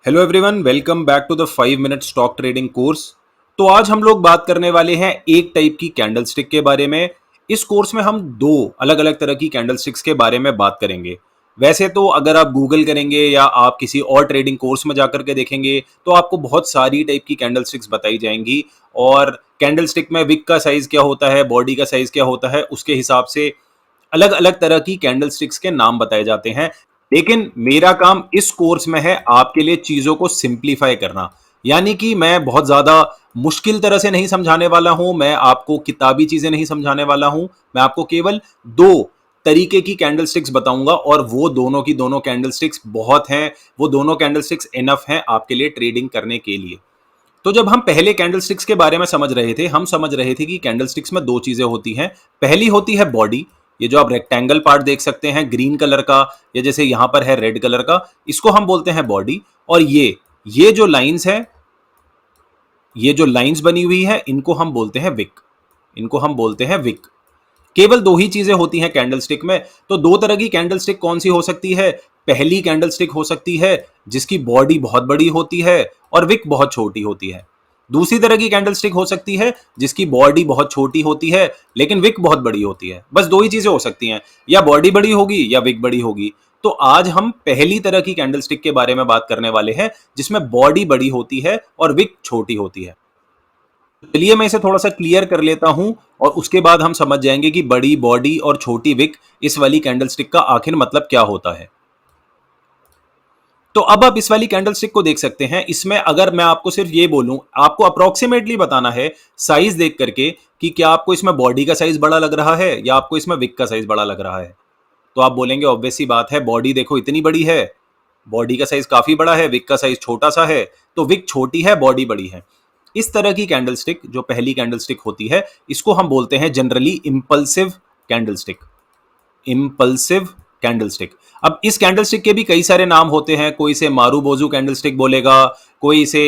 Hello everyone, welcome back to the 5 minute stock trading course. तो आज हम लोग बात करने वाले हैं एक टाइप की कैंडल स्टिक के बारे में। इस कोर्स में हम दो अलग अलग तरह की कैंडल स्टिक्स के बारे में बात करेंगे। वैसे तो अगर आप गूगल करेंगे या आप किसी और ट्रेडिंग कोर्स में जाकर के देखेंगे तो आपको बहुत सारी टाइप की कैंडल स्टिक्स बताई जाएंगी। और कैंडल स्टिक में विक का साइज क्या होता है, बॉडी का साइज क्या होता है, उसके हिसाब से अलग अलग तरह की कैंडल स्टिक्स के नाम बताए जाते हैं। लेकिन मेरा काम इस कोर्स में है आपके लिए चीजों को सिंप्लीफाई करना। यानी कि मैं बहुत ज्यादा मुश्किल तरह से नहीं समझाने वाला हूं, मैं आपको किताबी चीजें नहीं समझाने वाला हूं। मैं आपको केवल दो तरीके की कैंडल स्टिक्स बताऊंगा और वो दोनों की दोनों कैंडल स्टिक्स बहुत हैं। वो दोनों कैंडल स्टिक्स इनफ हैं आपके लिए ट्रेडिंग करने के लिए। तो जब हम पहले कैंडल स्टिक्स के बारे में समझ रहे थे, हम समझ रहे थे कि कैंडल स्टिक्स में दो चीजें होती हैं। पहली होती है बॉडी, ये जो आप रेक्टेंगल पार्ट देख सकते हैं ग्रीन कलर का, या जैसे यहां पर है रेड कलर का, इसको हम बोलते हैं बॉडी। और ये जो लाइंस है, ये जो लाइंस बनी हुई है, इनको हम बोलते हैं विक। इनको हम बोलते हैं विक। केवल दो ही चीजें होती हैं कैंडल स्टिक में। तो दो तरह की कैंडल स्टिक कौन सी हो सकती है? पहली कैंडल स्टिक हो सकती है जिसकी बॉडी बहुत बड़ी होती है और विक बहुत छोटी होती है। दूसरी तरह की कैंडल स्टिक हो सकती है जिसकी बॉडी बहुत छोटी होती है लेकिन विक बहुत बड़ी होती है। बस दो ही चीजें हो सकती हैं, या बॉडी बड़ी होगी या विक बड़ी होगी। तो आज हम पहली तरह की कैंडल स्टिक के बारे में बात करने वाले हैं जिसमें बॉडी बड़ी होती है और विक छोटी होती है। चलिए मैं इसे थोड़ा सा क्लियर कर लेता हूं और उसके बाद हम समझ जाएंगे कि बड़ी बॉडी और छोटी विक इस वाली कैंडल स्टिक का आखिर मतलब क्या होता है। तो अब आप इस वाली कैंडल स्टिक को देख सकते हैं। इसमें अगर मैं आपको सिर्फ ये बोलूं, आपको अप्रोक्सीमेटली बताना है साइज देख करके कि क्या आपको इसमें बॉडी का साइज बड़ा लग रहा है या आपको इसमें विक का साइज बड़ा लग रहा है। तो आप बोलेंगे ऑब्वियस सी बात है, बॉडी देखो इतनी बड़ी है, बॉडी का साइज काफी बड़ा है, विक का साइज छोटा सा है, तो विक छोटी है, बॉडी बड़ी है। इस तरह की कैंडल स्टिक, जो पहली कैंडल स्टिक होती है, इसको हम बोलते हैं generally impulsive candle stick. Impulsive candle stick. अब इस कैंडल स्टिक के भी कई सारे नाम होते हैं। कोई इसे मारूबोजू कैंडल स्टिक बोलेगा, कोई इसे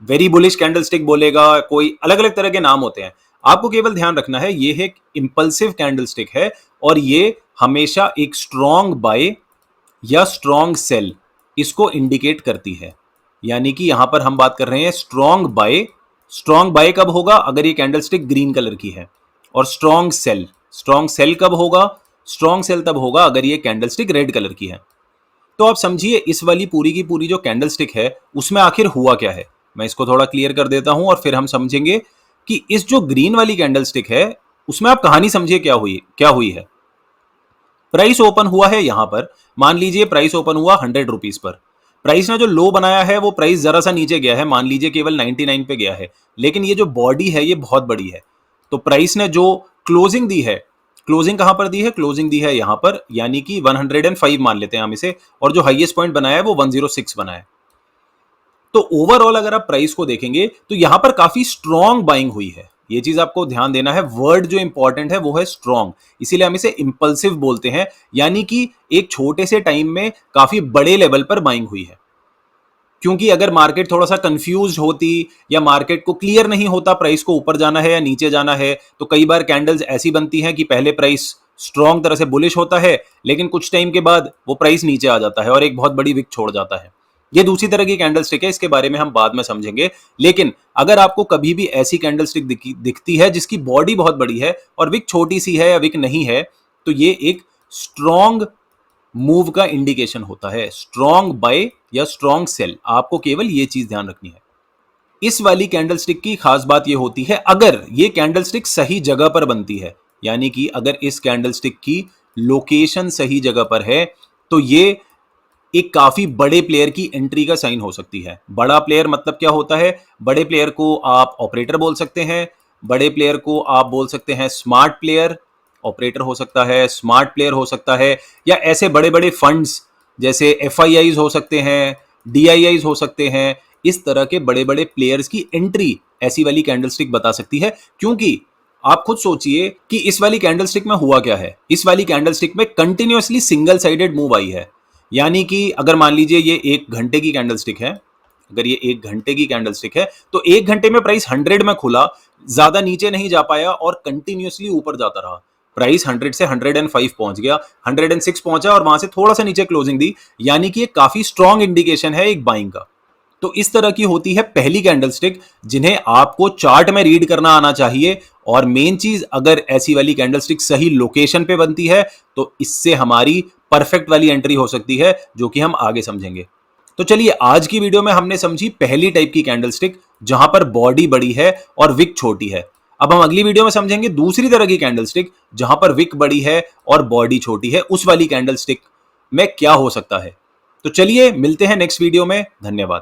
वेरी बुलिश कैंडल स्टिक बोलेगा, कोई अलग अलग तरह के नाम होते हैं। आपको केवल ध्यान रखना है ये एक इंपल्सिव कैंडल स्टिक है और ये हमेशा एक स्ट्रॉन्ग बाय या स्ट्रॉन्ग सेल इसको इंडिकेट करती है। यानी कि यहां पर हम बात कर रहे हैं स्ट्रॉन्ग बाय। स्ट्रॉन्ग बाय कब होगा? अगर ये कैंडल स्टिक ग्रीन कलर की है। और स्ट्रॉन्ग सेल कब होगा? स्ट्रॉन्ग सेल तब होगा अगर ये कैंडल स्टिक रेड कलर की है। तो आप समझिए इस वाली पूरी की पूरी जो कैंडल स्टिक है उसमें आखिर हुआ क्या है। मैं इसको थोड़ा क्लियर कर देता हूं और फिर हम समझेंगे कि इस जो ग्रीन वाली कैंडल स्टिक है उसमें आप कहानी समझिए क्या हुई है। प्राइस ओपन हुआ है यहां पर, मान लीजिए प्राइस ओपन हुआ 100 रुपीज पर। प्राइस ने जो लो बनाया है वो प्राइस जरा सा नीचे गया है, मान लीजिए केवल 99 पे गया है। लेकिन ये जो बॉडी है ये बहुत बड़ी है। तो प्राइस ने जो क्लोजिंग दी है, क्लोजिंग कहां पर दी है? क्लोजिंग दी है यहां पर, यानी कि 105 मान लेते हैं हम इसे। और जो हाईएस्ट पॉइंट बनाया है वो 106 बनाया है। तो ओवरऑल अगर आप प्राइस को देखेंगे तो यहां पर काफी स्ट्रॉन्ग बाइंग हुई है। ये चीज आपको ध्यान देना है। वर्ड जो इंपॉर्टेंट है वो है स्ट्रॉन्ग, इसीलिए हम इसे इंपल्सिव बोलते हैं। यानी कि एक छोटे से टाइम में काफी बड़े लेवल पर बाइंग हुई है। क्योंकि अगर मार्केट थोड़ा सा कंफ्यूज होती या मार्केट को क्लियर नहीं होता प्राइस को ऊपर जाना है या नीचे जाना है, तो कई बार कैंडल्स ऐसी बनती हैं कि पहले प्राइस स्ट्रॉन्ग तरह से बुलिश होता है लेकिन कुछ टाइम के बाद वो प्राइस नीचे आ जाता है और एक बहुत बड़ी विक छोड़ जाता है। ये दूसरी तरह की कैंडल स्टिक है, इसके बारे में हम बाद में समझेंगे। लेकिन अगर आपको कभी भी ऐसी कैंडल स्टिक दिखती है जिसकी बॉडी बहुत बड़ी है और विक छोटी सी है या विक नहीं है, तो ये एक स्ट्रॉन्ग मूव का इंडिकेशन होता है, स्ट्रॉन्ग बाय या स्ट्रॉन्ग सेल। आपको केवल ये चीज ध्यान रखनी है। इस वाली कैंडल स्टिक की खास बात ये होती है अगर ये कैंडल स्टिक सही जगह पर बनती है। यानी कि अगर इस कैंडल स्टिक की लोकेशन सही जगह पर है तो ये एक काफी बड़े प्लेयर की एंट्री का साइन हो सकती है। बड़ा प्लेयर मतलब क्या होता है? बड़े प्लेयर को आप ऑपरेटर बोल सकते हैं, बड़े प्लेयर को आप बोल सकते हैं स्मार्ट प्लेयर। ऑपरेटर हो सकता है, स्मार्ट प्लेयर हो सकता है, या ऐसे बड़े बड़े फंड्स जैसे एफआईआईज हो सकते हैं, डीआईआईज हो सकते हैं। इस तरह के बड़े बड़े प्लेयर्स की एंट्री ऐसी वाली कैंडल स्टिक बता सकती है। क्योंकि आप खुद सोचिए कि इस वाली कैंडल स्टिक में हुआ क्या है। इस वाली कैंडल स्टिक में continuously single sided move I है। यानी कि अगर मान लीजिए ये 1 घंटे की कैंडल स्टिक है, अगर ये 1 घंटे की कैंडल स्टिक है तो 1 घंटे में प्राइस 100 में खुला, ज्यादा नीचे नहीं जा पाया और कंटिन्यूअसली ऊपर जाता रहा। प्राइस 100 से 105 पहुंच गया, 106 पहुंचा और वहां से थोड़ा सा नीचे क्लोजिंग दी। यानी कि ये काफी स्ट्रॉन्ग इंडिकेशन है एक बाइंग का। तो इस तरह की होती है पहली कैंडलस्टिक, जिन्हें आपको चार्ट में रीड करना आना चाहिए। और मेन चीज, अगर ऐसी वाली कैंडलस्टिक सही लोकेशन पे बनती है तो इससे हमारी परफेक्ट वाली एंट्री हो सकती है, जो कि हम आगे समझेंगे। तो चलिए, आज की वीडियो में हमने समझी पहली टाइप की कैंडलस्टिक, जहां पर बॉडी बड़ी है और विक छोटी है। अब हम अगली वीडियो में समझेंगे दूसरी तरह की कैंडलस्टिक, जहां पर विक बड़ी है और बॉडी छोटी है। उस वाली कैंडलस्टिक में क्या हो सकता है। तो चलिए, मिलते हैं नेक्स्ट वीडियो में। धन्यवाद।